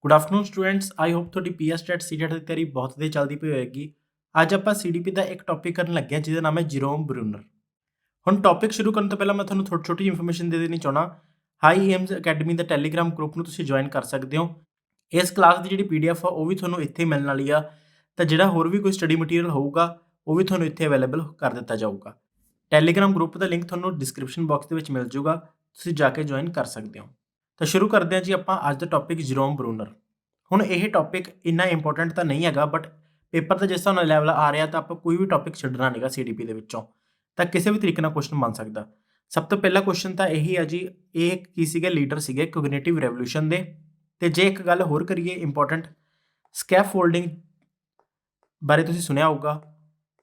Good afternoon students. I hope ਤੁਹਾਡੀ PS TET CTET ਦੀ ਤਿਆਰੀ ਬਹੁਤ ਵਧੀਆ ਚੱਲਦੀ ਪਈ ਹੋਏਗੀ। ਅੱਜ ਆਪਾਂ ਸੀਡੀਪੀ ਦਾ ਇੱਕ ਟੌਪਿਕ ਕਰਨ ਲੱਗੇ ਹਾਂ ਜਿਹਦਾ ਨਾਮ ਹੈ ਜੀਰੋਮ ਬਰੂਨਰ। ਹੁਣ ਟੌਪਿਕ ਸ਼ੁਰੂ ਕਰਨ ਤੋਂ ਪਹਿਲਾਂ ਮੈਂ ਤੁਹਾਨੂੰ ਛੋਟੀ ਜਿਹੀ ਇਨਫੋਰਮੇਸ਼ਨ ਦੇ ਦੇਣੀ ਚਾਹੁੰਦਾ। ਹਾਈ ਏਮਸ ਅਕੈਡਮੀ ਦਾ ਟੈਲੀਗ੍ਰਾਮ ਗਰੁੱਪ ਨੂੰ ਤੁਸੀਂ ਜੁਆਇਨ ਕਰ ਸਕਦੇ ਹੋ। ਇਸ ਕਲਾਸ ਦੀ ਜਿਹੜੀ ਪੀਡੀਐਫ ਆ ਉਹ ਵੀ ਤੁਹਾਨੂੰ ਇੱਥੇ ਮਿਲਣ ਵਾਲੀ ਆ, ਤਾਂ ਜਿਹੜਾ ਹੋਰ ਵੀ ਕੋਈ ਸਟੱਡੀ ਮਟੀਰੀਅਲ ਹੋਊਗਾ ਉਹ ਵੀ ਤੁਹਾਨੂੰ ਇੱਥੇ ਅਵੇਲੇਬਲ ਕਰ ਦਿੱਤਾ ਜਾਊਗਾ। ਟੈਲੀਗ੍ਰਾਮ ਗਰੁੱਪ ਦਾ ਲਿੰਕ ਤੁਹਾਨੂੰ ਡਿਸਕ੍ਰਿਪਸ਼ਨ ਬਾਕਸ ਦੇ ਵਿੱਚ ਮਿਲ ਜਾਊਗਾ, ਤੁਸੀਂ ਜਾ ਕੇ ਜੁਆਇਨ ਕਰ ਸਕਦੇ ਹੋ। ਤਾਂ ਸ਼ੁਰੂ ਕਰਦੇ ਹਾਂ ਜੀ ਆਪਾਂ ਅੱਜ ਦਾ ਟੌਪਿਕ ਜੀਰੋਮ ਬਰੂਨਰ। ਹੁਣ ਇਹ ਟੌਪਿਕ ਇੰਨਾ ਇੰਪੋਰਟੈਂਟ ਤਾਂ ਨਹੀਂ ਹੈਗਾ, ਬਟ ਪੇਪਰ 'ਤੇ ਜਿਸ ਹਿਸਾਬ ਨਾਲ ਲੈਵਲ ਆ ਰਿਹਾ ਤਾਂ ਆਪਾਂ ਕੋਈ ਵੀ ਟੌਪਿਕ ਛੱਡਣਾ ਨਹੀਂਗਾ ਸੀਡੀਪੀ ਦੇ ਵਿੱਚੋਂ, ਤਾਂ ਕਿਸੇ ਵੀ ਤਰੀਕੇ ਨਾਲ ਕੁਐਸਚਨ ਬਣ ਸਕਦਾ। ਸਭ ਤੋਂ ਪਹਿਲਾ ਕੁਐਸਚਨ ਤਾਂ ਇਹੀ ਹੈ ਜੀ, ਇਹ ਕੀ ਸੀਗੇ? ਲੀਡਰ ਸੀਗੇ ਕੋਗਨੀਟਿਵ ਰੈਵੋਲੂਸ਼ਨ ਦੇ। ਤੇ ਜੇ ਇੱਕ ਗੱਲ ਹੋਰ ਕਰੀਏ ਇੰਪੋਰਟੈਂਟ, ਸਕੈਫੋਲਡਿੰਗ ਬਾਰੇ ਤੁਸੀਂ ਸੁਣਿਆ ਹੋਊਗਾ।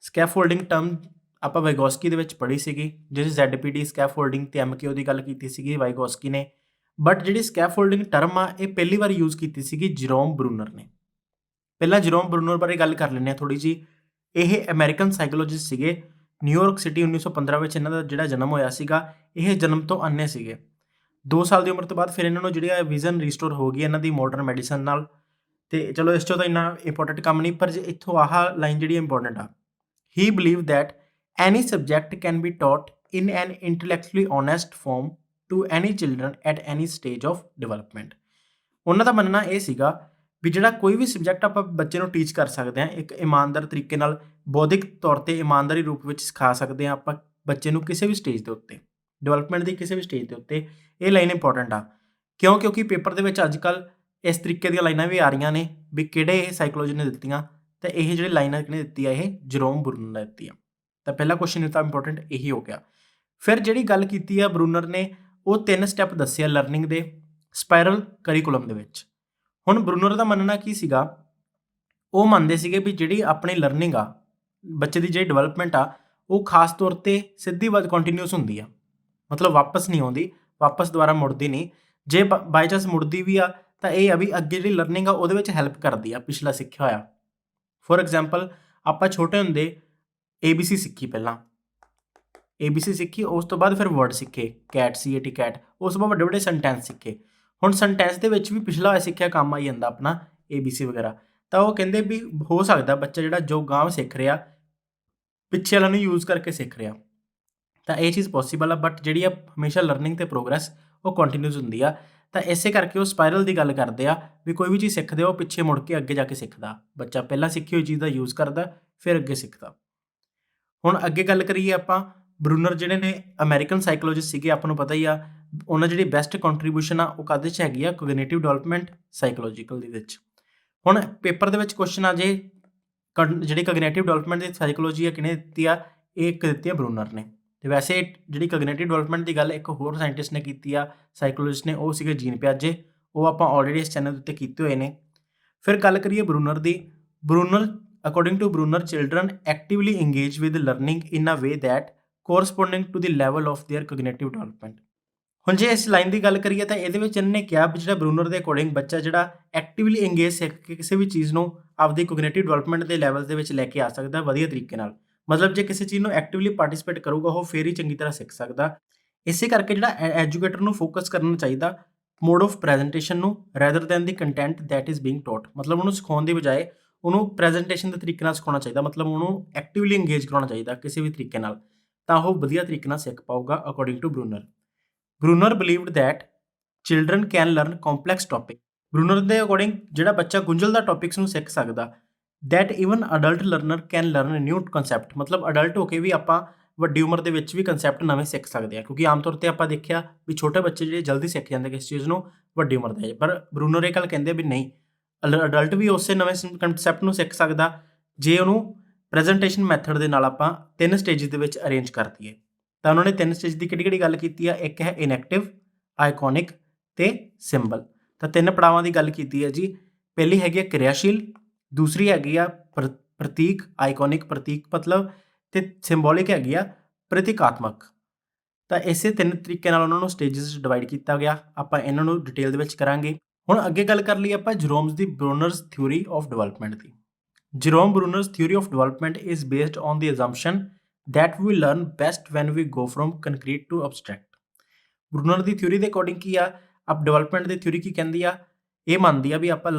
ਸਕੈਫੋਲਡਿੰਗ ਟਰਮ ਆਪਾਂ ਵਾਈਗੋਸਕੀ ਦੇ ਵਿੱਚ ਪੜ੍ਹੀ ਸੀਗੀ, ਜਿਸ ਜ਼ੈਡਪੀਡੀ ਸਕੈਫੋਲਡਿੰਗ ਤੇ ਐਮਕੇਓ ਦੀ ਗੱਲ ਕੀਤੀ ਸੀਗੀ ਵਾਈਗੋਸਕੀ ਨੇ। ਬਟ ਜਿਹੜੀ ਸਕੈਫੋਲਡਿੰਗ ਟਰਮ ਆ ਇਹ ਪਹਿਲੀ ਵਾਰ ਯੂਜ਼ ਕੀਤੀ ਸੀਗੀ ਜੀਰੋਮ ਬਰੂਨਰ ਨੇ। ਪਹਿਲਾਂ ਜੀਰੋਮ ਬਰੂਨਰ ਬਾਰੇ ਗੱਲ ਕਰ ਲੈਂਦੇ ਹਾਂ ਥੋੜੀ ਜੀ। ਇਹ ਅਮਰੀਕਨ ਸਾਈਕੋਲੋਜਿਸਟ ਸੀਗੇ। ਨਿਊਯਾਰਕ ਸਿਟੀ 1915 ਵਿੱਚ ਇਹਨਾਂ ਦਾ ਜਿਹੜਾ ਜਨਮ ਹੋਇਆ ਸੀਗਾ। ਇਹ ਜਨਮ ਤੋਂ ਅੰਨੇ ਸੀਗੇ। 2 ਸਾਲ ਦੀ ਉਮਰ ਤੋਂ ਬਾਅਦ ਫਿਰ ਇਹਨਾਂ ਨੂੰ ਜਿਹੜੀ ਵਿਜ਼ਨ ਰੀਸਟੋਰ ਹੋ ਗਈ ਇਹਨਾਂ ਦੀ ਮਾਡਰਨ ਮੈਡੀਸਨ ਨਾਲ। ਤੇ ਚਲੋ ਇਸ ਚੋਂ ਤਾਂ ਇੰਨਾ ਇੰਪੋਰਟੈਂਟ ਕੰਮ ਨਹੀਂ, ਪਰ ਜੇ ਇੱਥੋਂ ਆਹ ਲਾਈਨ ਜਿਹੜੀ ਇੰਪੋਰਟੈਂਟ ਆ, he believe that any subject can be taught in an intellectually honest form to any children at any stage of development. ਉਹਨਾਂ ਦਾ ਮੰਨਣਾ ਇਹ ਸੀਗਾ ਵੀ ਜਿਹੜਾ ਕੋਈ ਵੀ ਸਬਜੈਕਟ ਆਪਾਂ ਬੱਚੇ ਨੂੰ ਟੀਚ ਕਰ ਸਕਦੇ ਹਾਂ, ਇੱਕ ਇਮਾਨਦਾਰ ਤਰੀਕੇ ਨਾਲ, ਬੌਧਿਕ ਤੌਰ 'ਤੇ ਇਮਾਨਦਾਰੀ ਰੂਪ ਵਿੱਚ ਸਿਖਾ ਸਕਦੇ ਹਾਂ ਆਪਾਂ ਬੱਚੇ ਨੂੰ ਕਿਸੇ ਵੀ ਸਟੇਜ ਦੇ ਉੱਤੇ, ਡਿਵੈਲਪਮੈਂਟ ਦੀ ਕਿਸੇ ਵੀ ਸਟੇਜ ਦੇ ਉੱਤੇ। ਇਹ ਲਾਈਨ ਇੰਪੋਰਟੈਂਟ ਆ ਕਿਉਂਕਿ ਪੇਪਰ ਦੇ ਵਿੱਚ ਅੱਜ ਕੱਲ੍ਹ ਇਸ ਤਰੀਕੇ ਦੀਆਂ ਲਾਈਨਾਂ ਵੀ ਆ ਰਹੀਆਂ ਨੇ ਵੀ ਕਿਹੜੇ ਇਹ ਸਾਈਕੋਲੋਜੀ ਨੇ ਦਿੱਤੀਆਂ, ਤਾਂ ਇਹ ਜਿਹੜੀ ਲਾਈਨਾਂ ਕਿਹਨੇ ਦਿੱਤੀ ਆ? ਇਹ ਜੀਰੋਮ ਬਰੂਨਰ ਨੇ ਦਿੱਤੀ ਆ। ਤਾਂ ਪਹਿਲਾ ਕੁਐਸਚਨ ਤਾਂ ਇੰਪੋਰਟੈਂਟ ਇਹੀ ਹੋ ਗਿਆ। ਫਿਰ ਜਿਹੜੀ ਗੱਲ ਕੀਤੀ ਆ ਬਰੂਨਰ ਨੇ, ਉਹ 3 ਸਟੈਪ ਦੱਸੇ ਆ ਲਰਨਿੰਗ ਦੇ ਸਪਾਇਰਲ ਕਰਿਕੂਲਮ ਦੇ ਵਿੱਚ। ਹੁਣ ਬਰੂਨਰ ਦਾ ਮੰਨਣਾ ਕੀ ਸੀਗਾ? ਉਹ ਮੰਨਦੇ ਸੀਗੇ ਵੀ ਜਿਹੜੀ ਆਪਣੀ ਲਰਨਿੰਗ ਆ, ਬੱਚੇ ਦੀ ਜਿਹੜੀ ਡਿਵੈਲਪਮੈਂਟ ਆ, ਉਹ ਖਾਸ ਤੌਰ 'ਤੇ ਸਿੱਧੀ ਵੱਧ ਕੰਟੀਨਿਊਸ ਹੁੰਦੀ ਆ, ਮਤਲਬ ਵਾਪਸ ਨਹੀਂ ਆਉਂਦੀ, ਵਾਪਸ ਦੁਬਾਰਾ ਮੁੜਦੀ ਨਹੀਂ। ਜੇ ਬਾਈ ਚਾਂਸ ਮੁੜਦੀ ਵੀ ਆ ਤਾਂ ਇਹ ਆ ਵੀ ਅੱਗੇ ਜਿਹੜੀ ਲਰਨਿੰਗ ਆ ਉਹਦੇ ਵਿੱਚ ਹੈਲਪ ਕਰਦੀ ਆ ਪਿਛਲਾ ਸਿੱਖਿਆ ਹੋਇਆ। ਫੋਰ ਐਗਜ਼ਾਮਪਲ, ਆਪਾਂ ਛੋਟੇ ਹੁੰਦੇ ABC ਸਿੱਖੀ, ਪਹਿਲਾਂ ABC ਸਿੱਖੀ, ਉਸ ਤੋਂ ਬਾਅਦ ਫਿਰ ਵਰਡ ਸਿੱਖੇ, ਕੈਟ CAT ਕੈਟ, ਉਸ ਤੋਂ ਬਾਅਦ ਵੱਡੇ ਵੱਡੇ ਸੈਂਟੈਂਸ ਸਿੱਖੇ। ਹੁਣ ਸੈਂਟੈਂਸ ਦੇ ਵਿੱਚ ਵੀ ਪਿਛਲਾ ਹੋਇਆ ਸਿੱਖਿਆ ਕੰਮ ਆਈ ਜਾਂਦਾ ਆਪਣਾ ABC ਵਗੈਰਾ। ਤਾਂ ਉਹ ਕਹਿੰਦੇ ਵੀ ਹੋ ਸਕਦਾ ਬੱਚਾ ਜਿਹੜਾ ਜੋ ਗਾਂਵ ਸਿੱਖ ਰਿਹਾ, ਪਿੱਛੇ ਵਾਲਾ ਨੂੰ ਯੂਜ਼ ਕਰਕੇ ਸਿੱਖ ਰਿਹਾ, ਤਾਂ ਇਹ ਚੀਜ਼ ਪੋਸੀਬਲ ਆ। ਬਟ ਜਿਹੜੀ ਆ ਹਮੇਸ਼ਾ ਲਰਨਿੰਗ ਤੇ ਪ੍ਰੋਗਰੈਸ ਉਹ ਕੰਟੀਨਿਊਸ ਹੁੰਦੀ ਆ। ਤਾਂ ਇਸੇ ਕਰਕੇ ਉਹ ਸਪਾਇਰਲ ਦੀ ਗੱਲ ਕਰਦੇ ਆ ਵੀ ਕੋਈ ਵੀ ਚੀਜ਼ ਸਿੱਖਦੇ ਉਹ ਪਿੱਛੇ ਮੁੜ ਕੇ ਅੱਗੇ ਜਾ ਕੇ ਸਿੱਖਦਾ। ਬੱਚਾ ਪਹਿਲਾਂ ਸਿੱਖੀ ਹੋਈ ਚੀਜ਼ ਦਾ ਯੂਜ਼ ਕਰਦਾ, ਫਿਰ ਅੱਗੇ ਸਿੱਖਦਾ। ਹੁਣ ਅੱਗੇ ਗੱਲ ਕਰੀਏ ਆਪਾਂ, ਬਰੂਨਰ ਜਿਹੜੇ ਨੇ ਅਮਰੀਕਨ ਸਾਈਕੋਲੋਜਿਸਟ ਸੀਗੇ, ਆਪਾਂ ਨੂੰ ਪਤਾ ਹੀ ਆ ਉਹਨਾਂ ਜਿਹੜੀ ਬੈਸਟ ਕੰਟਰੀਬਿਊਸ਼ਨ ਆ ਉਹ ਕਾਹਦੇ 'ਚ ਹੈਗੀ ਆ? ਕੋਗਨੀਟਿਵ ਡਿਵੈਲਪਮੈਂਟ ਸਾਈਕੋਲੋਜੀਕਲ ਦੇ ਵਿੱਚ। ਹੁਣ ਪੇਪਰ ਦੇ ਵਿੱਚ ਕੁਐਸਚਨ ਆ ਜੇ ਜਿਹੜੀ ਕੋਗਨੀਟਿਵ ਡਿਵੈਲਪਮੈਂਟ ਦੀ ਸਾਈਕੋਲੋਜੀ ਆ ਕਿਹਨੇ ਦਿੱਤੀ ਆ? ਇਹ ਇੱਕ ਦਿੱਤੀ ਆ ਬਰੂਨਰ ਨੇ। ਤੇ ਵੈਸੇ ਜਿਹੜੀ ਕੋਗਨੀਟਿਵ ਡਿਵੈਲਪਮੈਂਟ ਦੀ ਗੱਲ ਇੱਕ ਹੋਰ ਸਾਇੰਟਿਸਟ ਨੇ ਕੀਤੀ ਆ, ਸਾਈਕੋਲੋਜਿਸਟ ਨੇ, ਉਹ ਸੀਗੇ ਜੀਨ ਪਿਆਜੇ। ਉਹ ਆਪਾਂ ਆਲਰੇਡੀ ਇਸ ਚੈਨਲ ਦੇ ਉੱਤੇ ਕੀਤੇ ਹੋਏ ਨੇ। ਫਿਰ ਗੱਲ ਕਰੀਏ ਬਰੂਨਰ ਦੀ। Bruner, according to Bruner, children actively engage with learning in a way that corresponding to the level of their cognitive development. ਹੁਣ ਜੇ ਇਸ ਲਾਈਨ ਦੀ ਗੱਲ ਕਰੀਏ ਤਾਂ ਇਹਦੇ ਵਿੱਚ ਇਹਨਾਂ ਨੇ ਕਿਹਾ ਵੀ ਜਿਹੜਾ ਬਰੂਨਰ ਦੇ ਅਕੋਰਡਿੰਗ ਬੱਚਾ ਜਿਹੜਾ ਐਕਟਿਵਲੀ ਇੰਗੇਜ ਸਿੱਖ ਕੇ ਕਿਸੇ ਵੀ ਚੀਜ਼ ਨੂੰ ਆਪਦੀ ਕੋਗਨੀਟਿਵ ਡਿਵੈਲਪਮੈਂਟ ਦੇ ਲੈਵਲ ਦੇ ਵਿੱਚ ਲੈ ਕੇ ਆ ਸਕਦਾ ਵਧੀਆ ਤਰੀਕੇ ਨਾਲ। ਮਤਲਬ ਜੇ ਕਿਸੇ ਚੀਜ਼ ਨੂੰ ਐਕਟਿਵਲੀ ਪਾਰਟਿਸਿਪੇਟ ਕਰੂਗਾ ਉਹ ਫੇਰ ਹੀ ਚੰਗੀ ਤਰ੍ਹਾਂ ਸਿੱਖ ਸਕਦਾ। ਇਸੇ ਕਰਕੇ ਜਿਹੜਾ ਐਜੂਕੇਟਰ ਨੂੰ ਫੋਕਸ ਕਰਨਾ ਚਾਹੀਦਾ ਮੋਡ ਆਫ ਪ੍ਰੈਜੈਂਟੇਸ਼ਨ ਨੂੰ, rather than the content that is being taught. ਮਤਲਬ ਉਹਨੂੰ ਸਿਖਾਉਣ ਦੀ ਬਜਾਏ ਉਹਨੂੰ ਪ੍ਰੈਜੈਂਟੇਸ਼ਨ ਦੇ ਤਰੀਕੇ ਨਾਲ ਸਿਖਾਉਣਾ ਚਾਹੀਦਾ, ਮਤਲਬ ਉਹਨੂੰ ਐਕਟਿਵਲੀ ਇੰਗੇਜ ਕਰਾਉਣਾ ਚਾਹੀਦਾ ਕਿਸੇ ਵੀ ਤਰੀਕੇ ਨਾਲ, ਤਾਂ ਉਹ ਵਧੀਆ ਤਰੀਕੇ ਨਾਲ ਸਿੱਖ ਪਾਊਗਾ according to Bruner. Bruner believed that children can learn complex topic. Bruner ਦੇ ਅਕੋਰਡਿੰਗ ਜਿਹੜਾ ਬੱਚਾ ਗੁੰਝਲਦਾਰ ਟੌਪਿਕਸ ਨੂੰ ਸਿੱਖ ਸਕਦਾ, that even adult learner can learn new concept. ਮਤਲਬ ਅਡਲਟ ਹੋ ਕੇ ਵੀ ਆਪਾਂ ਵੱਡੀ ਉਮਰ ਦੇ ਵਿੱਚ ਵੀ ਕਨਸੈਪਟ ਨਵੇਂ ਸਿੱਖ ਸਕਦੇ ਹਾਂ, ਕਿਉਂਕਿ ਆਮ ਤੌਰ 'ਤੇ ਆਪਾਂ ਦੇਖਿਆ ਵੀ ਛੋਟੇ ਬੱਚੇ ਜਿਹੜੇ ਜਲਦੀ ਸਿੱਖ ਜਾਂਦੇ ਕਿਸ ਚੀਜ਼ ਨੂੰ ਵੱਡੀ ਉਮਰ ਦੇ। ਪਰ ਬਰੂਨਰ ਇਹ ਗੱਲ ਕਹਿੰਦੇ ਵੀ ਨਹੀਂ, ਅਡਲਟ ਵੀ ਉਸੇ ਨਵੇਂ ਕਨਸੈਪਟ ਨੂੰ ਸਿੱਖ ਸਕਦਾ ਜੇ ਉਹਨੂੰ ਪ੍ਰੈਜੈਂਟੇਸ਼ਨ ਮੈਥਡ ਦੇ ਨਾਲ ਆਪਾਂ 3 ਸਟੇਜਿਸ ਦੇ ਵਿੱਚ ਅਰੇਂਜ ਕਰ ਦਈਏ। ਤਾਂ ਉਹਨਾਂ ਨੇ 3 ਸਟੇਜ ਦੀ ਕਿਹੜੀ ਗੱਲ ਕੀਤੀ ਆ? ਇੱਕ ਹੈ ਇਨਐਕਟਿਵ, ਆਈਕੋਨਿਕ ਤੇ ਸਿੰਬਲ। ਤਾਂ 3 ਪੜਾਵਾਂ ਦੀ ਗੱਲ ਕੀਤੀ ਹੈ ਜੀ। ਪਹਿਲੀ ਹੈਗੀ ਆ ਕਿਰਿਆਸ਼ੀਲ, ਦੂਸਰੀ ਹੈਗੀ ਆ ਪ੍ਰਤੀਕ, ਆਈਕੋਨਿਕ ਪ੍ਰਤੀਕ ਮਤਲਬ, ਤੇ ਸਿੰਬੋਲਿਕ ਹੈਗੀ ਆ ਪ੍ਰਤੀਕਾਤਮਕ। ਤਾਂ ਇਸੇ 3 ਤਰੀਕੇ ਨਾਲ ਉਹਨਾਂ ਨੂੰ ਸਟੇਜਿਸ ਡਿਵਾਈਡ ਕੀਤਾ ਗਿਆ। ਆਪਾਂ ਇਹਨਾਂ ਨੂੰ ਡਿਟੇਲ ਦੇ ਵਿੱਚ ਕਰਾਂਗੇ। ਹੁਣ ਅੱਗੇ ਗੱਲ ਕਰ ਲਈ ਆਪਾਂ ਜਰੋਮਸ ਦੀ ਬਰੂਨਰਸ ਥਿਊਰੀ ਆਫ ਡਿਵੈਲਪਮੈਂਟ ਦੀ। Jerome Bruner's theory of development is based on the assumption that we learn best when we go from concrete to abstract। ਬਰੂਨਰ the theory ਦੇ ਅਕੋਰਡਿੰਗ ਕੀ ਆ? ਅਬ ਡਿਵੈਲਪਮੈਂਟ ਦੀ ਥਿਊਰੀ ਕੀ ਕਹਿੰਦੀ ਆ ਇਹ ਮੰਨਦੀ ਆ ਵੀ ਆਪਾਂ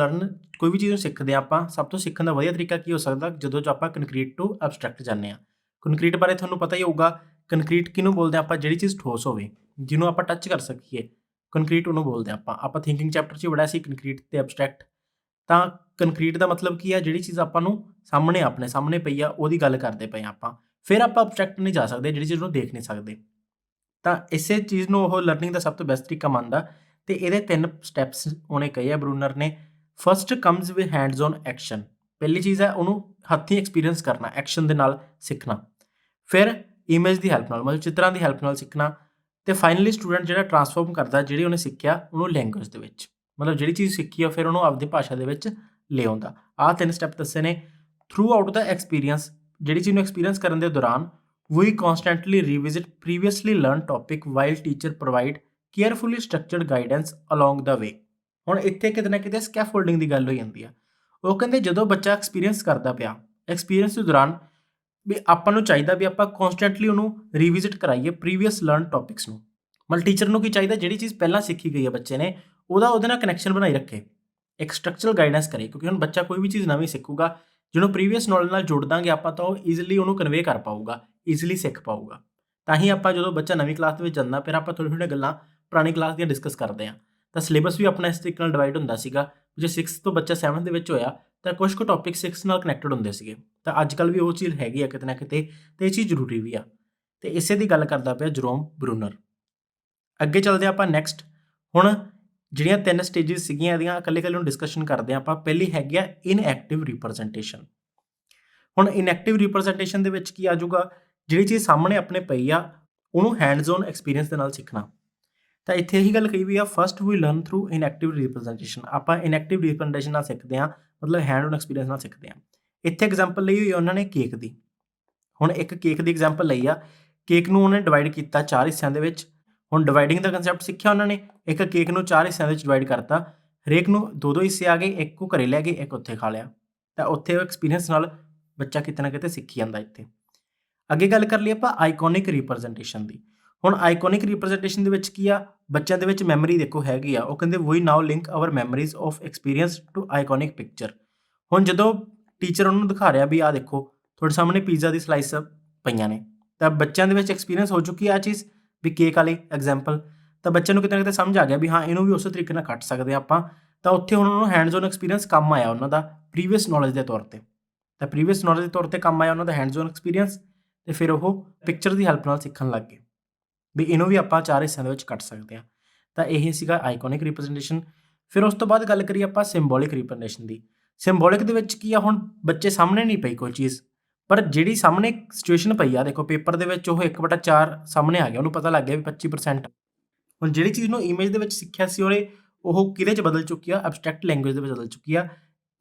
ਕੋਈ ਵੀ ਚੀਜ਼ ਨੂੰ ਸਿੱਖਦੇ ਆ ਆਪਾਂ, ਸਭ ਤੋਂ ਸਿੱਖਣ ਦਾ ਵਧੀਆ ਤਰੀਕਾ ਕੀ ਹੋ ਸਕਦਾ ਜਦੋਂ ਆਪਾਂ ਕੰਕਰੀਟ ਟੂ ਐਬਸਟਰੈਕਟ ਜਾਂਦੇ ਆ। ਕੰਕਰੀਟ ਬਾਰੇ ਤੁਹਾਨੂੰ ਪਤਾ ਹੀ ਹੋਊਗਾ, ਕੰਕਰੀਟ ਕਿਹਨੂੰ ਬੋਲਦੇ ਆਪਾਂ, ਜਿਹੜੀ ਚੀਜ਼ ਠੋਸ ਹੋਵੇ, ਜਿਹਨੂੰ ਆਪਾਂ ਟੱਚ ਕਰ ਸਕੀਏ, ਕੰਕਰੀਟ ਉਹਨੂੰ ਬੋਲਦੇ ਆਪਾਂ ਥਿੰਕਿੰਗ ਚੈਪਟਰ 'ਚ ਹੀ ਪੜ੍ਹਿਆ ਸੀ ਕੰਕਰੀਟ ਤੇ ਐਬਸਟਰੈਕਟ। ਤਾਂ ਕੰਕਰੀਟ ਦਾ ਮਤਲਬ ਕੀ ਆ, ਜਿਹੜੀ ਚੀਜ਼ ਆਪਾਂ ਨੂੰ ਆਪਣੇ ਸਾਹਮਣੇ ਪਈ ਆ ਉਹਦੀ ਗੱਲ ਕਰਦੇ ਪਏ ਆ ਆਪਾਂ। ਫਿਰ ਆਪਾਂ ਐਬਸਟਰੈਕਟ ਨਹੀਂ ਜਾ ਸਕਦੇ, ਜਿਹੜੀ ਚੀਜ਼ ਨੂੰ ਦੇਖ ਨਹੀਂ ਸਕਦੇ। ਤਾਂ ਇਸੇ ਚੀਜ਼ ਨੂੰ ਉਹ ਲਰਨਿੰਗ ਦਾ ਸਭ ਤੋਂ ਬੈਸਟ ਤਰੀਕਾ ਮੰਨਦਾ ਤੇ ਇਹਦੇ 3 ਸਟੈਪਸ ਉਹਨੇ ਕਹੇ ਆ ਬਰੂਨਰ ਨੇ। First comes with hands on action. ਪਹਿਲੀ ਚੀਜ਼ ਹੈ ਉਹਨੂੰ ਹੱਥੀਂ ਐਕਸਪੀਰੀਅੰਸ ਕਰਨਾ, ਐਕਸ਼ਨ ਦੇ ਨਾਲ ਸਿੱਖਣਾ। ਫਿਰ ਇਮੇਜ ਦੀ ਹੈਲਪ ਨਾਲ, ਮਤਲਬ ਚਿੱਤਰਾਂ ਦੀ ਹੈਲਪ ਨਾਲ ਸਿੱਖਣਾ। ਤੇ ਫਾਈਨਲੀ ਸਟੂਡੈਂਟ ਜਿਹੜਾ ਟਰਾਂਸਫਾਰਮ ਕਰਦਾ ਜਿਹੜੀ ਉਹਨੇ ਸਿੱਖਿਆ ਉਹਨੂੰ ਲੈਂਗੁਏਜ ਦੇ ਵਿੱਚ, ਮਤਲਬ ਜਿਹੜੀ ਚੀਜ਼ ਸਿੱਖੀ ਆ ਫਿਰ ਉਹਨੂੰ ਆਪਦੀ ਭਾਸ਼ਾ ਦੇ ਵਿੱਚ ਲੈ ਆਉਂਦਾ। ਆਹ 3 ਸਟੈਪ ਦੱਸੇ ਨੇ। ਥਰੂ ਆਊਟ ਦਾ ਐਕਸਪੀਰੀਅੰਸ, ਜਿਹੜੀ ਚੀਜ਼ ਨੂੰ ਐਕਸਪੀਰੀਅੰਸ ਕਰਨ ਦੇ ਦੌਰਾਨ we constantly revisit previously learned topic while teacher provide carefully structured guidance along the way। ਹੁਣ ਇੱਥੇ ਕਿਤੇ ਨਾ ਕਿਤੇ ਸਕੈਫੋਲਡਿੰਗ ਦੀ ਗੱਲ ਹੋ ਜਾਂਦੀ ਆ। ਉਹ ਕਹਿੰਦੇ ਜਦੋਂ ਬੱਚਾ ਐਕਸਪੀਰੀਅੰਸ ਕਰਦਾ ਪਿਆ, ਐਕਸਪੀਰੀਅੰਸ ਦੇ ਦੌਰਾਨ ਵੀ ਆਪਾਂ ਨੂੰ ਚਾਹੀਦਾ ਵੀ ਆਪਾਂ ਕਨਸਟੈਂਟਲੀ ਉਹਨੂੰ ਰੀਵਿਜ਼ਿਟ ਕਰਾਈਏ ਪ੍ਰੀਵੀਅਸ ਲਰਨ ਟੌਪਿਕਸ ਨੂੰ। ਮਤਲਬ ਟੀਚਰ ਨੂੰ ਕੀ ਚਾਹੀਦਾ, ਜਿਹੜੀ ਚੀਜ਼ ਪਹਿਲਾਂ ਸਿੱਖੀ ਗਈ ਹੈ ਬੱਚੇ ਨੇ ਉਹਦੇ ਨਾਲ ਕਨੈਕਸ਼ਨ ਬਣਾਈ ਰੱਖੇ, ਇੱਕ ਸਟਰਕਚਰਲ ਗਾਈਡੈਂਸ ਕਰੇ। ਕਿਉਂਕਿ ਹੁਣ ਬੱਚਾ ਕੋਈ ਵੀ ਚੀਜ਼ ਨਵੀਂ ਸਿੱਖੂਗਾ, ਜਿਹਨੂੰ ਪ੍ਰੀਵੀਅਸ ਨੌਲੇਜ ਨਾਲ ਜੋੜ ਦਾਂਗੇ ਆਪਾਂ ਤਾਂ ਉਹ ਈਜ਼ੀਲੀ ਉਹਨੂੰ ਕਨਵੇ ਕਰ ਪਾਊਗਾ, ਈਜ਼ੀਲੀ ਸਿੱਖ ਪਾਊਗਾ। ਤਾਂ ਹੀ ਆਪਾਂ ਜਦੋਂ ਬੱਚਾ ਨਵੀਂ ਕਲਾਸ ਦੇ ਵਿੱਚ ਜਾਂਦਾ ਫਿਰ ਆਪਾਂ ਥੋੜ੍ਹੀਆਂ ਗੱਲਾਂ ਪੁਰਾਣੀ ਕਲਾਸ ਦੀਆਂ ਡਿਸਕਸ ਕਰਦੇ ਹਾਂ। ਤਾਂ ਸਿਲੇਬਸ ਵੀ ਆਪਣਾ ਇਸ ਤਰੀਕੇ ਨਾਲ ਡਿਵਾਈਡ ਹੁੰਦਾ ਸੀਗਾ। ਜੇ 6th ਤੋਂ ਬੱਚਾ 7th ਦੇ ਵਿੱਚ ਹੋਇਆ ਤਾਂ ਕੁਝ ਕੁ ਟੌਪਿਕ 6 ਨਾਲ ਕਨੈਕਟਡ ਹੁੰਦੇ ਸੀਗੇ। ਤਾਂ ਅੱਜ ਕੱਲ੍ਹ ਵੀ ਉਹ ਚੀਜ਼ ਹੈਗੀ ਆ ਕਿਤੇ ਨਾ ਕਿਤੇ, ਤੇ ਇਹ ਚੀਜ਼ ਜ਼ਰੂਰੀ ਵੀ ਆ। ਤੇ ਇਸੇ ਦੀ ਗੱਲ ਕਰਦਾ ਪਿਆ ਜਰੋਮ ਬਰੂਨਰ। ਅੱਗੇ ਚੱਲਦੇ ਆਪਾਂ ਨੈਕਸਟ। ਹੁਣ ਜਿਹੜੀਆਂ 3 ਸਟੇਜਿਸ ਸੀਗੀਆਂ ਇਹਦੀਆਂ ਇਕੱਲੇ-ਇਕੱਲੇ ਨੂੰ ਡਿਸਕਸ਼ਨ ਕਰਦੇ ਹਾਂ ਆਪਾਂ। ਪਹਿਲੀ ਹੈਗੀ ਆ ਇਨਐਕਟਿਵ ਰਿਪਰੈਜ਼ੈਂਟੇਸ਼ਨ। ਹੁਣ ਇਨਐਕਟਿਵ ਰਿਪਰੈਜ਼ੈਂਟੇਸ਼ਨ ਦੇ ਵਿੱਚ ਕੀ ਆ ਜਾਊਗਾ, ਜਿਹੜੀ ਚੀਜ਼ ਸਾਹਮਣੇ ਆਪਣੇ ਪਈ ਆ ਉਹਨੂੰ ਹੈਂਡਸ ਔਨ ਐਕਸਪੀਰੀਅੰਸ ਦੇ ਨਾਲ ਸਿੱਖਣਾ। ਤਾਂ ਇੱਥੇ ਇਹੀ ਗੱਲ ਕਹੀ ਵੀ ਆ, ਫਸਟ ਵੀ ਲਰਨ ਥਰੂ ਇਨਐਕਟਿਵ ਰਿਪਰੈਜ਼ੈਂਟੇਸ਼ਨ। ਆਪਾਂ ਇਨਐਕਟਿਵ ਰਿਪਰੈਜ਼ੈਂਟੇਸ਼ਨ ਨਾਲ ਸਿੱਖਦੇ ਹਾਂ, ਮਤਲਬ ਹੈਂਡ ਔਨ ਐਕਸਪੀਰੀਅੰਸ ਨਾਲ ਸਿੱਖਦੇ ਹਾਂ। ਇੱਥੇ ਐਗਜ਼ਾਮਪਲ ਲਈ ਹੋਈ ਉਹਨਾਂ ਨੇ ਕੇਕ ਦੀ। ਹੁਣ ਇੱਕ ਕੇਕ ਦੀ ਐਗਜ਼ਾਮਪਲ ਲਈ ਆ, ਕੇਕ ਨੂੰ ਉਹਨੇ ਡਿਵਾਈਡ ਕੀਤਾ 4 ਹਿੱਸਿਆਂ ਦੇ ਵਿੱਚ। ਹੁਣ ਡਿਵਾਈਡਿੰਗ ਦਾ ਕਨਸੈਪਟ ਸਿੱਖਿਆ ਉਹਨਾਂ ਨੇ, ਇੱਕ ਕੇਕ ਨੂੰ 4 ਹਿੱਸਿਆਂ ਦੇ ਵਿੱਚ ਡਿਵਾਈਡ ਕਰਤਾ, ਹਰੇਕ ਨੂੰ 2-2 ਹਿੱਸੇ ਆ ਗਏ, ਇੱਕ ਉਹ ਘਰੇ ਲੈ ਗਏ, ਇੱਕ ਉੱਥੇ ਖਾ ਲਿਆ। ਤਾਂ ਉੱਥੇ ਉਹ ਐਕਸਪੀਰੀਅੰਸ ਨਾਲ ਬੱਚਾ ਕਿਤੇ ਨਾ ਕਿਤੇ ਸਿੱਖੀ ਜਾਂਦਾ। ਇੱਥੇ ਅੱਗੇ ਗੱਲ ਕਰ ਲਈ ਆਪਾਂ ਆਈਕੋਨਿਕ ਰਿਪਰੈਜ਼ੈਂਟੇਸ਼ਨ ਦੀ। ਹੁਣ ਆਈਕੋਨਿਕ ਰਿਪਰੈਜ਼ੈਂਟੇਸ਼ਨ ਦੇ ਵਿੱਚ ਕੀ ਆ, ਬੱਚਿਆਂ ਦੇ ਵਿੱਚ ਮੈਮਰੀ ਦੇਖੋ ਹੈਗੀ ਆ। ਉਹ ਕਹਿੰਦੇ we now link our memories of experience to iconic picture. ਹੁਣ ਜਦੋਂ ਟੀਚਰ ਉਹਨਾਂ ਨੂੰ ਦਿਖਾ ਰਿਹਾ ਵੀ ਆਹ ਦੇਖੋ ਤੁਹਾਡੇ ਸਾਹਮਣੇ ਪੀਜ਼ਾ ਦੀ ਸਲਾਈਸ ਪਈਆਂ ਨੇ, ਤਾਂ ਬੱਚਿਆਂ ਦੇ ਵਿੱਚ ਐਕਸਪੀਰੀਅੰਸ ਹੋ ਚੁੱਕੀ ਆ ਚੀਜ਼ ਵੀ ਕੇਕ ਵਾਲੀ ਐਗਜ਼ਾਮਪਲ। ਤਾਂ ਬੱਚਿਆਂ ਨੂੰ ਕਿਤੇ ਨਾ ਕਿਤੇ ਸਮਝ ਆ ਗਿਆ ਵੀ ਹਾਂ ਇਹਨੂੰ ਵੀ ਉਸੇ ਤਰੀਕੇ ਨਾਲ ਕੱਟ ਸਕਦੇ ਆਪਾਂ। ਤਾਂ ਉੱਥੇ ਹੁਣ ਉਹਨਾਂ ਨੂੰ ਹੈਂਡਸ ਔਨ ਐਕਸਪੀਰੀਅੰਸ ਕੰਮ ਆਇਆ ਉਹਨਾਂ ਦਾ ਪ੍ਰੀਵੀਅਸ ਨੌਲੇਜ ਦੇ ਤੌਰ ਤੇ। ਤਾਂ ਪ੍ਰੀਵੀਅਸ ਨੌਲੇਜ ਦੇ ਤੌਰ ਤੇ ਕੰਮ ਆਇਆ ਉਹਨਾਂ ਦਾ ਹੈਂਡਸ ਔਨ ਐਕਸਪੀਰੀਅੰਸ, ਤੇ ਫਿਰ ਉਹ ਪਿਕਚਰ ਦੀ ਹੈਲਪ ਨਾਲ ਸਿੱਖਣ ਲੱਗ ਗਏ ਵੀ ਇਹਨੂੰ ਵੀ ਆਪਾਂ 4 ਹਿੱਸਿਆਂ ਦੇ ਵਿੱਚ ਕੱਟ ਸਕਦੇ ਹਾਂ। ਤਾਂ ਇਹ ਸੀਗਾ ਆਈਕੋਨਿਕ ਰਿਪਰੈਜ਼ੈਂਟੇਸ਼ਨ। ਫਿਰ ਉਸ ਤੋਂ ਬਾਅਦ ਗੱਲ ਕਰੀਏ ਆਪਾਂ ਸਿੰਬੋਲਿਕ ਰਿਪਰੈਜ਼ੈਂਟੇਸ਼ਨ ਦੀ। ਸਿੰਬੋਲਿਕ ਦੇ ਵਿੱਚ ਕੀ ਆ, ਹੁਣ ਬੱਚੇ ਸਾਹਮਣੇ ਨਹੀਂ ਪਈ ਕੋਈ ਚੀਜ਼, ਪਰ ਜਿਹੜੀ ਸਾਹਮਣੇ ਸਿਚੁਏਸ਼ਨ ਪਈ ਆ, ਦੇਖੋ ਪੇਪਰ ਦੇ ਵਿੱਚ ਉਹ 1/4 ਸਾਹਮਣੇ ਆ ਗਿਆ, ਉਹਨੂੰ ਪਤਾ ਲੱਗ ਗਿਆ ਵੀ 25%। ਹੁਣ ਜਿਹੜੀ ਚੀਜ਼ ਨੂੰ ਇਮੇਜ ਦੇ ਵਿੱਚ ਸਿੱਖਿਆ ਸੀ ਉਹਨੇ, ਉਹ ਕਿਹਦੇ 'ਚ ਬਦਲ ਚੁੱਕੀ ਆ, ਐਬਸਟਰੈਕਟ ਲੈਂਗੁਏਜ ਦੇ ਵਿੱਚ ਬਦਲ ਚੁੱਕੀ ਆ।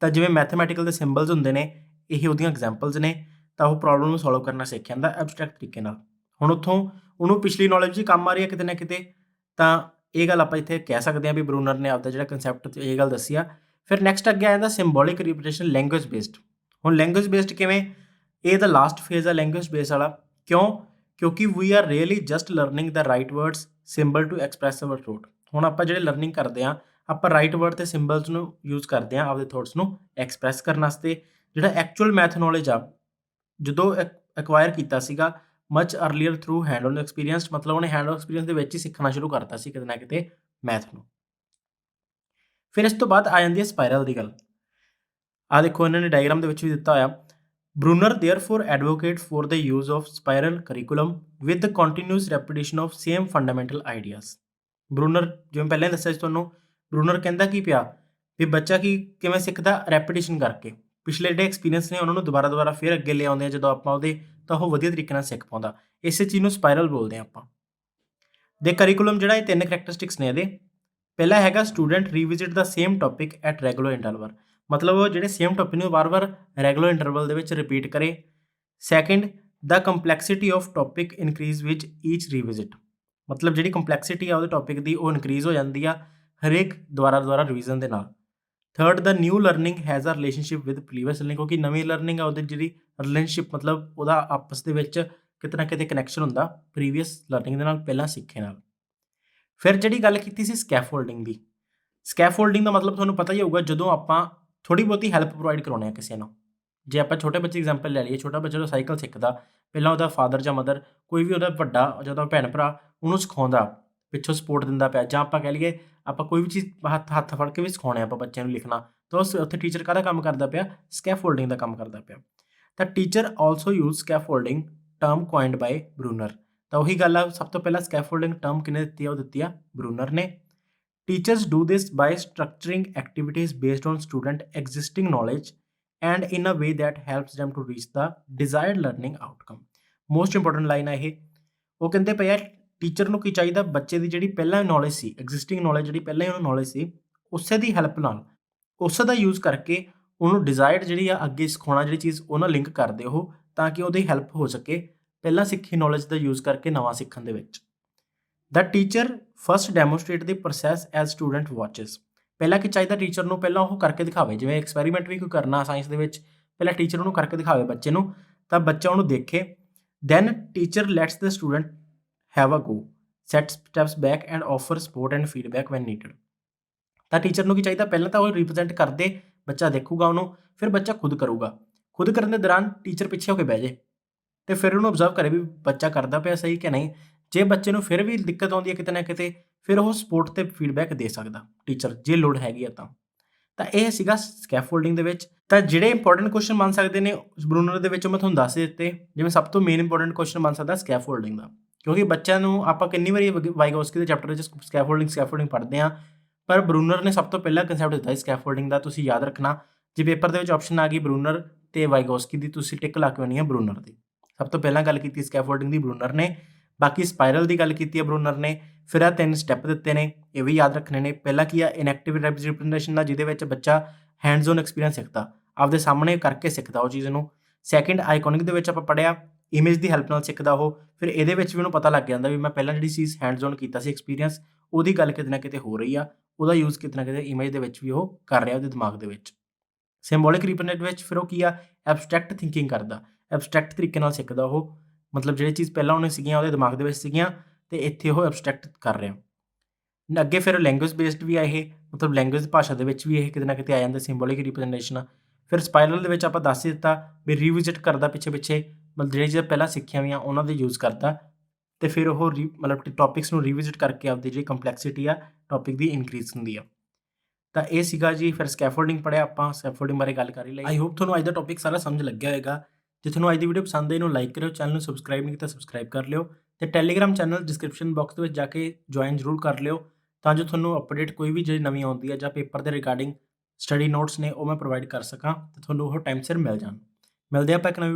ਤਾਂ ਜਿਵੇਂ ਮੈਥਮੈਟੀਕਲ ਦੇ ਸਿੰਬਲਸ ਹੁੰਦੇ ਨੇ, ਇਹ ਉਹਦੀਆਂ ਐਗਜ਼ਾਮਪਲਸ ਨੇ। ਤਾਂ ਉਹ ਪ੍ਰੋਬਲਮ ਨੂੰ ਸੋਲਵ ਕਰਨਾ ਸਿੱਖ ਜਾਂਦਾ ਐਬਸਟਰੈਕਟ ਤਰੀਕੇ ਨਾਲ। ਹੁਣ ਉੱਥੋਂ ਉਹਨੂੰ ਪਿਛਲੀ ਨੌਲੇਜ ਵੀ ਕੰਮ ਆ ਰਹੀ ਹੈ ਕਿਤੇ ਨਾ ਕਿਤੇ। ਤਾਂ ਇਹ ਗੱਲ ਆਪਾਂ ਇੱਥੇ ਕਹਿ ਸਕਦੇ ਹਾਂ ਵੀ ਬਰੂਨਰ ਨੇ ਆਪਦਾ ਜਿਹੜਾ ਕਨਸੈਪਟ ਇਹ ਗੱਲ ਦੱਸੀ ਆ। ਫਿਰ ਨੈਕਸਟ ਅੱਗੇ ਆ ਜਾਂਦਾ ਸਿੰਬੋਲਿਕ ਰਿਪਰੈਜ਼ੈਂਟੇਸ਼ਨ ਲੈਂਗੁਏਜ ਬੇਸਡ। ਹੁਣ ਲੈਂਗੁਏਜ ਬੇਸਡ ਕਿਵੇਂ, ਇਹ ਦਾ ਲਾਸਟ ਫੇਜ਼ ਆ ਲੈਂਗੁਏਜ ਬੇਸ ਵਾਲਾ। ਕਿਉਂਕਿ we are really just learning the right words symbol to express our thought. ਹੁਣ ਆਪਾਂ ਜਿਹੜੇ ਲਰਨਿੰਗ ਕਰਦੇ ਹਾਂ, ਆਪਾਂ ਰਾਈਟ ਵਰਡ ਤੇ ਸਿੰਬਲਸ ਨੂੰ ਯੂਜ਼ ਕਰਦੇ ਹਾਂ ਆਪਦੇ ਥੋਟਸ ਨੂੰ ਐਕਸਪ੍ਰੈਸ ਕਰਨ ਵਾਸਤੇ। ਜਿਹੜਾ ਐਕਚੁਅਲ ਮੈਥ ਨੌਲੇਜ ਆ, ਜਦੋਂ ਐਕਵਾਇਰ ਕੀਤਾ ਸੀਗਾ much earlier through hand on experience, ਮਤਲਬ ਉਹਨੇ ਹੈਂਡ ਔਨ ਐਕਸਪੀਰੀਅੰਸ ਦੇ ਵਿੱਚ ਹੀ ਸਿੱਖਣਾ ਸ਼ੁਰੂ ਕਰਤਾ ਸੀ ਕਿਤੇ ਨਾ ਕਿਤੇ ਮੈਥ ਨੂੰ। ਫਿਰ ਇਸ ਤੋਂ ਬਾਅਦ ਆ ਜਾਂਦੀ ਹੈ ਸਪਾਇਰਲ ਦੀ ਗੱਲ। ਆਹ ਦੇਖੋ ਇਹਨਾਂ ਨੇ ਡਾਇਗਰਾਮ ਦੇ ਵਿੱਚ ਵੀ ਦਿੱਤਾ ਹੋਇਆ। Bruner therefore advocate for the use of spiral curriculum with the continuous repetition of same fundamental ideas. Bruner ਜਿਵੇਂ ਪਹਿਲਾਂ ਹੀ ਦੱਸਿਆ ਸੀ ਤੁਹਾਨੂੰ, ਬਰੂਨਰ ਕਹਿੰਦਾ ਕੀ ਪਿਆ ਵੀ ਬੱਚਾ ਕਿਵੇਂ ਸਿੱਖਦਾ, ਰੈਪੀਟੀਸ਼ਨ ਕਰਕੇ। ਪਿਛਲੇ ਜਿਹੜੇ ਐਕਸਪੀਰੀਅੰਸ ਨੇ ਉਹਨਾਂ ਨੂੰ ਦੁਬਾਰਾ ਫਿਰ ਅੱਗੇ ਲੈ ਆਉਂਦੇ ਆ ਜਦੋਂ ਆਪਾਂ ਉਹਦੇ, ਤਾਂ ਉਹ ਵਧੀਆ ਤਰੀਕੇ ਨਾਲ ਸਿੱਖ ਪਾਉਂਦਾ। ਇਸੇ ਚੀਜ਼ ਨੂੰ ਸਪਾਇਰਲ ਬੋਲਦੇ ਆ ਆਪਾਂ। ਦੇ ਕਰਿਕੂਲਮ ਜਿਹੜਾ, ਇਹ 3 ਕਰੈਕਟਰਿਸਟਿਕਸ ਨੇ ਇਹਦੇ। ਪਹਿਲਾ ਹੈਗਾ student revisit the same topic at regular interval, ਮਤਲਬ ਉਹ ਜਿਹੜੇ ਸੇਮ ਟੌਪਿਕ ਨੂੰ ਵਾਰ-ਵਾਰ ਰੈਗੂਲਰ ਇੰਟਰਵਲ ਦੇ ਵਿੱਚ ਰਿਪੀਟ ਕਰੇ। Second, the complexity of topic increase with each revisit, ਮਤਲਬ ਜਿਹੜੀ ਕੰਪਲੈਕਸਿਟੀ ਆ ਉਹਦੇ ਟੌਪਿਕ ਦੀ ਉਹ ਇਨਕਰੀਜ਼ ਹੋ ਜਾਂਦੀ ਆ ਹਰੇਕ ਦੁਬਾਰਾ ਰਿਵੀਜ਼ਨ ਦੇ ਨਾਲ। Third, the new learning has a relationship with previous learning, ਕਿਉਂਕਿ ਨਵੀਂ ਲਰਨਿੰਗ ਆ ਉਹਦੀ ਜਿਹੜੀ ਰਿਲੇਸ਼ਨਸ਼ਿਪ, ਮਤਲਬ ਉਹਦਾ ਆਪਸ ਦੇ ਵਿੱਚ ਕਿਤੇ ਨਾ ਕਿਤੇ ਕਨੈਕਸ਼ਨ ਹੁੰਦਾ ਪ੍ਰੀਵੀਅਸ ਲਰਨਿੰਗ ਦੇ ਨਾਲ, ਪਹਿਲਾਂ ਸਿੱਖੇ ਨਾਲ। ਫਿਰ ਜਿਹੜੀ ਗੱਲ ਕੀਤੀ ਸੀ ਸਕੈਫੋਲਡਿੰਗ ਦੀ, ਸਕੈਫੋਲਡਿੰਗ ਦਾ ਮਤਲਬ ਤੁਹਾਨੂੰ ਪਤਾ ਹੀ ਹੋਊਗਾ ਜਦੋਂ ਆਪਾਂ ਥੋੜੀ ਬਹੁਤੀ ਹੈਲਪ ਪ੍ਰੋਵਾਈਡ ਕਰਾਉਂਦੇ ਆ ਕਿਸੇ ਨੂੰ। ਜੇ ਆਪਾਂ ਛੋਟੇ ਬੱਚੇ ਐਗਜ਼ਾਮਪਲ ਲੈ ਲਈਏ, ਛੋਟਾ ਬੱਚਾ ਜਦੋਂ ਸਾਈਕਲ ਸਿੱਖਦਾ, ਪਹਿਲਾਂ ਉਹਦਾ ਫਾਦਰ ਜਾਂ ਮਦਰ ਕੋਈ ਵੀ ਉਹਦਾ ਵੱਡਾ ਜਦੋਂ ਭੈਣ ਭਰਾ ਉਹਨੂੰ ਸਿਖਾਉਂਦਾ, ਪਿੱਛੋਂ ਸਪੋਰਟ ਦਿੰਦਾ ਪਿਆ, ਜਾਂ ਆਪਾਂ ਕਹਿ ਲਈਏ ਆਪਾਂ ਕੋਈ ਵੀ ਚੀਜ਼ ਹੱਥ ਫੜ ਕੇ ਵੀ ਸਿਖਾਉਂਦੇ ਆਪਾਂ ਬੱਚਿਆਂ ਨੂੰ ਲਿਖਣਾ, ਤਾਂ ਉਸ ਉੱਥੇ ਟੀਚਰ ਕਾਹਦਾ ਕੰਮ ਕਰਦਾ ਪਿਆ? ਸਕੈਫੋਲਡਿੰਗ ਦਾ ਕੰਮ ਕਰਦਾ ਪਿਆ। ਤਾਂ teacher also use scaffolding term coined by Bruner. ਤਾਂ ਉਹੀ ਗੱਲ ਆ, ਸਭ ਤੋਂ ਪਹਿਲਾਂ ਸਕੈਫੋਲਡਿੰਗ ਟਰਮ ਕਿਹਨੇ ਦਿੱਤੀ ਆ? ਉਹ ਦਿੱਤੀ ਆ ਬਰੂਨਰ ਨੇ। Teachers do this by structuring activities based on student existing knowledge and in a way that helps them to reach the desired learning outcome। Most important line ਹੈ ਇਹ। ਉਹ ਕਹਿੰਦੇ ਪਏ ਆ ਟੀਚਰ ਨੂੰ ਕੀ ਚਾਹੀਦਾ? ਬੱਚੇ ਦੀ ਜਿਹੜੀ ਪਹਿਲਾਂ ਨੌਲੇਜ ਸੀ, ਐਗਜ਼ਿਸਟਿੰਗ ਨੌਲੇਜ ਜਿਹੜੀ ਪਹਿਲਾਂ ਹੀ ਉਹਨੂੰ ਨੌਲੇਜ ਸੀ, ਉਸੇ ਦੀ ਹੈਲਪ ਨਾਲ, ਉਸੇ ਦਾ ਯੂਜ਼ ਕਰਕੇ ਉਹਨੂੰ ਡਿਜ਼ਾਇਰਡ ਜਿਹੜੀ ਆ ਅੱਗੇ ਸਿਖਾਉਣਾ ਜਿਹੜੀ ਚੀਜ਼ ਉਹ ਨਾਲ ਲਿੰਕ ਕਰਦੇ ਉਹ, ਤਾਂ ਕਿ ਉਹਦੀ ਹੈਲਪ ਹੋ ਸਕੇ ਪਹਿਲਾਂ ਸਿੱਖੀ ਨੌਲੇਜ ਦਾ ਯੂਜ਼ ਕਰਕੇ ਨਵਾਂ ਸਿੱਖਣ ਦੇ ਵਿੱਚ। The teacher first demonstrate the process as student watches। ਪਹਿਲਾਂ ਕੀ ਚਾਹੀਦਾ ਟੀਚਰ ਨੂੰ? ਪਹਿਲਾਂ ਉਹ ਕਰਕੇ ਦਿਖਾਵੇ, ਜਿਵੇਂ ਐਕਸਪੈਰੀਮੈਂਟ ਵੀ ਕੋਈ ਕਰਨਾ ਸਾਇੰਸ ਦੇ ਵਿੱਚ, ਪਹਿਲਾਂ ਟੀਚਰ ਉਹਨੂੰ ਕਰਕੇ ਦਿਖਾਵੇ ਬੱਚੇ ਨੂੰ, ਤਾਂ ਬੱਚਾ ਉਹਨੂੰ ਦੇਖੇ। Then teacher lets the student have a go, set steps back and offer support and feedback when needed। ਤਾਂ ਟੀਚਰ ਨੂੰ ਕੀ ਚਾਹੀਦਾ? ਪਹਿਲਾਂ ਤਾਂ ਉਹ ਰਿਪਰੈਜ਼ੈਂਟ ਕਰਦੇ, ਬੱਚਾ ਦੇਖੂਗਾ ਉਹਨੂੰ, ਫਿਰ ਬੱਚਾ ਖੁਦ ਕਰੂਗਾ। ਖੁਦ ਕਰਨ ਦੇ ਦੌਰਾਨ ਟੀਚਰ ਪਿੱਛੇ ਹੋ ਕੇ ਬਹਿ ਜੇ ਤੇ ਫਿਰ ਉਹਨੂੰ ਅਬਜ਼ਰਵ ਕਰੇ ਵੀ ਬੱਚਾ ਕਰਦਾ ਪਿਆ ਸਹੀ ਕਿ ਨਹੀਂ। ਜੇ ਬੱਚੇ ਨੂੰ ਫਿਰ ਵੀ ਦਿੱਕਤ ਆਉਂਦੀ ਹੈ ਕਿਤੇ ਨਾ ਕਿਤੇ, ਫਿਰ ਉਹ ਸਪੋਰਟ ਤੇ ਫੀਡਬੈਕ ਦੇ ਸਕਦਾ ਟੀਚਰ, ਜੇ ਲੋੜ ਹੈਗੀ ਆ ਤਾਂ ਇਹ ਸੀਗਾ ਸਕੈਫੋਲਡਿੰਗ ਦੇ ਵਿੱਚ। ਤਾਂ ਜਿਹੜੇ ਇੰਪੋਰਟੈਂਟ ਕੁਐਸਚਨ ਬਣ ਸਕਦੇ ਨੇ ਬਰੂਨਰ ਦੇ ਵਿੱਚੋਂ ਮੈਂ ਤੁਹਾਨੂੰ ਦੱਸ ਦਿੱਤੇ। ਜਿਵੇਂ ਸਭ ਤੋਂ ਮੇਨ ਇੰਪੋਰਟੈਂਟ ਕੁਐਸਚਨ ਬਣ ਸਕਦਾ ਸਕੈਫੋਲਡਿੰਗ ਦਾ, ਕਿਉਂਕਿ ਬੱਚਿਆਂ ਨੂੰ ਆਪਾਂ ਕਿੰਨੀ ਵਾਰੀ ਵਾਈਗੋਸਕੀ ਦੇ ਚੈਪਟਰ ਵਿੱਚ ਸਕੈਫੋਲਡਿੰਗ ਪੜ੍ਹਦੇ ਹਾਂ, ਪਰ ਬਰੂਨਰ ਨੇ ਸਭ ਤੋਂ ਪਹਿਲਾਂ ਕੰਸੈਪਟ ਦਿੱਤਾ ਸੀ ਸਕੈਫੋਲਡਿੰਗ ਦਾ। ਤੁਸੀਂ ਯਾਦ ਰੱਖਣਾ, ਜੇ ਪੇਪਰ ਦੇ ਵਿੱਚ ਆਪਸ਼ਨ ਆ ਗਈ ਬਰੂਨਰ ਤੇ ਵਾਈਗੋਸਕੀ ਦੀ, ਤੁਸੀਂ ਟਿਕ ਲਾ ਕੇ ਆਉਣੀ ਹੈ ਬਰੂਨਰ ਦੀ। ਸਭ ਤੋਂ ਪਹਿਲਾਂ ਗੱਲ ਕੀਤੀ ਸਕੈਫੋਲਡਿੰਗ ਦੀ ਬਰੂਨਰ ਨੇ, ਬਾਕੀ ਸਪਾਇਰਲ ਦੀ ਗੱਲ ਕੀਤੀ ਹੈ ਬਰੂਨਰ ਨੇ। ਫਿਰ ਆ 3 ਸਟੈਪ ਦਿੱਤੇ ਨੇ, ਇਹ ਵੀ ਯਾਦ ਰੱਖਣੇ ਨੇ। ਪਹਿਲਾਂ ਕੀ ਆ? ਇਨਐਕਟਿਵ ਰਿਪਰੈਜ਼ੈਂਟੇਸ਼ਨ ਦਾ, ਜਿਹਦੇ ਵਿੱਚ ਬੱਚਾ ਹੈਂਡਸ ਔਨ ਐਕਸਪੀਰੀਅੰਸ ਸਿੱਖਦਾ, ਆਪਦੇ ਸਾਹਮਣੇ ਕਰਕੇ ਸਿੱਖਦਾ ਉਹ ਚੀਜ਼ ਨੂੰ। ਸੈਕਿੰਡ ਆਈਕੋਨਿਕ ਦੇ ਵਿੱਚ ਆਪਾਂ ਪੜ੍ਹਿਆ ਇਮੇਜ ਦੀ ਹੈਲਪ ਨਾਲ ਸਿੱਖਦਾ ਉਹ। ਫਿਰ ਇਹਦੇ ਵਿੱਚ ਵੀ ਉਹਨੂੰ ਪਤਾ ਲੱਗ ਜਾਂਦਾ ਵੀ ਮੈਂ ਪਹਿਲਾਂ ਜਿਹੜੀ ਚੀਜ਼ ਹੈਂਡਸ ਔਨ ਕੀਤਾ ਸੀ ਐਕਸਪੀਰੀਅੰਸ, ਉਹਦੀ ਗੱਲ ਕਿਤੇ ਨਾ ਕਿਤੇ ਹੋ ਰਹੀ ਆ, ਉਹਦਾ ਯੂਜ਼ ਕਿਤੇ ਨਾ ਕਿਤੇ ਇਮੇਜ ਦੇ ਵਿੱਚ ਵੀ ਉਹ ਕਰ ਰਿਹਾ ਉਹਦੇ ਦਿਮਾਗ ਦੇ ਵਿੱਚ। ਸਿੰਬੋਲਿਕ ਰਿਪਰੈਜ਼ੈਂਟ ਵਿੱਚ ਫਿਰ ਉਹ ਕੀ ਆ? ਐਬਸਟਰੈਕਟ ਥਿੰਕਿੰਗ ਕਰਦਾ, ਐਬਸਟਰੈਕਟ ਤਰੀਕੇ ਨਾਲ ਸਿੱਖਦਾ ਉਹ, ਮਤਲਬ ਜਿਹੜੀ ਚੀਜ਼ ਪਹਿਲਾਂ ਉਹਨੇ ਸੀਗੀਆਂ ਉਹਦੇ ਦਿਮਾਗ ਦੇ ਵਿੱਚ ਸੀਗੀਆਂ ਤੇ ਇੱਥੇ ਉਹ ਐਬਸਟਰੈਕਟ ਕਰ ਰਿਹਾ। ਅੱਗੇ ਫਿਰ ਲੈਂਗੁਏਜ ਬੇਸਡ ਵੀ ਆ ਇਹ, ਮਤਲਬ ਲੈਂਗੁਏਜ ਭਾਸ਼ਾ ਦੇ ਵਿੱਚ ਵੀ ਇਹ ਕਿਤੇ ਨਾ ਕਿਤੇ ਆ ਜਾਂਦਾ ਸਿੰਬੋਲਿਕ ਰਿਪਰੈਜ਼ੈਂਟੇਸ਼ਨ। ਫਿਰ ਸਪਾਇਰਲ ਦੇ ਵਿੱਚ ਆਪਾਂ ਦੱਸ ਹੀ ਦਿੱਤਾ ਵੀ ਰੀਵਿਜ਼ਿਟ ਕਰਦਾ ਪਿੱਛੇ ਮਤਲਬ ਜਿਹੜੀਆਂ ਚੀਜ਼ਾਂ ਪਹਿਲਾਂ ਸਿੱਖੀਆਂ ਹੋਈਆਂ ਉਹਨਾਂ ਦੇ ਯੂਜ਼ ਕਰਦਾ, ਤੇ ਫਿਰ ਉਹ ਮਤਲਬ ਟੌਪਿਕਸ ਨੂੰ ਰੀਵਿਜ਼ਿਟ ਕਰਕੇ ਆਪਦੀ ਜਿਹੜੀ ਕੰਪਲੈਕਸਿਟੀ ਆ ਟੌਪਿਕ ਦੀ ਇਨਕਰੀਜ਼ ਹੁੰਦੀ ਆ। ਤਾਂ ਇਹ ਸੀਗਾ ਜੀ। ਫਿਰ ਸਕੈਫੋਲਡਿੰਗ ਪੜ੍ਹਿਆ ਆਪਾਂ, ਸਕੈਫੋਲਡਿੰਗ ਬਾਰੇ ਗੱਲ ਕਰ ਹੀ ਲਈ। ਆਈ ਹੋਪ ਤੁਹਾਨੂੰ ਅੱਜ ਦਾ ਟੌਪਿਕ ਸਾਰਾ ਸਮਝ ਲੱਗਿਆ ਹੋਏਗਾ। ਜੇ ਤੁਹਾਨੂੰ ਅੱਜ ਦੀ ਵੀਡੀਓ ਪਸੰਦ ਆਈ, ਇਹਨੂੰ ਲਾਈਕ ਕਰਿਓ, ਚੈਨਲ ਨੂੰ ਸਬਸਕ੍ਰਾਈਬ ਨਹੀਂ ਕੀਤਾ ਸਬਸਕ੍ਰਾਈਬ ਕਰ ਲਿਓ, ਤੇ ਟੈਲੀਗ੍ਰਾਮ ਚੈਨਲ ਡਿਸਕ੍ਰਿਪਸ਼ਨ ਬਾਕਸ ਦੇ ਵਿੱਚ ਜਾ ਕੇ ਜੁਆਇਨ ਜ਼ਰੂਰ ਕਰ ਲਿਓ, ਤਾਂ ਜੋ ਤੁਹਾਨੂੰ ਅਪਡੇਟ ਕੋਈ ਵੀ ਜਿਹੜੀ ਨਵੀਂ ਆਉਂਦੀ ਹੈ ਜਾਂ ਪੇਪਰ ਦੇ ਰਿਗਾਰਡਿੰਗ ਸਟੱਡੀ ਨੋਟਸ ਨੇ ਉਹ ਮੈਂ ਪ੍ਰੋਵਾਈਡ ਕਰ ਸਕਾਂ ਤੇ ਤੁਹਾਨੂੰ ਉਹ ਟਾਈਮ ਸਿਰ ਮਿਲ ਜਾਣ। ਮਿਲਦੇ ਆਪਾਂ ਇੱਕ ਨਵੀਂ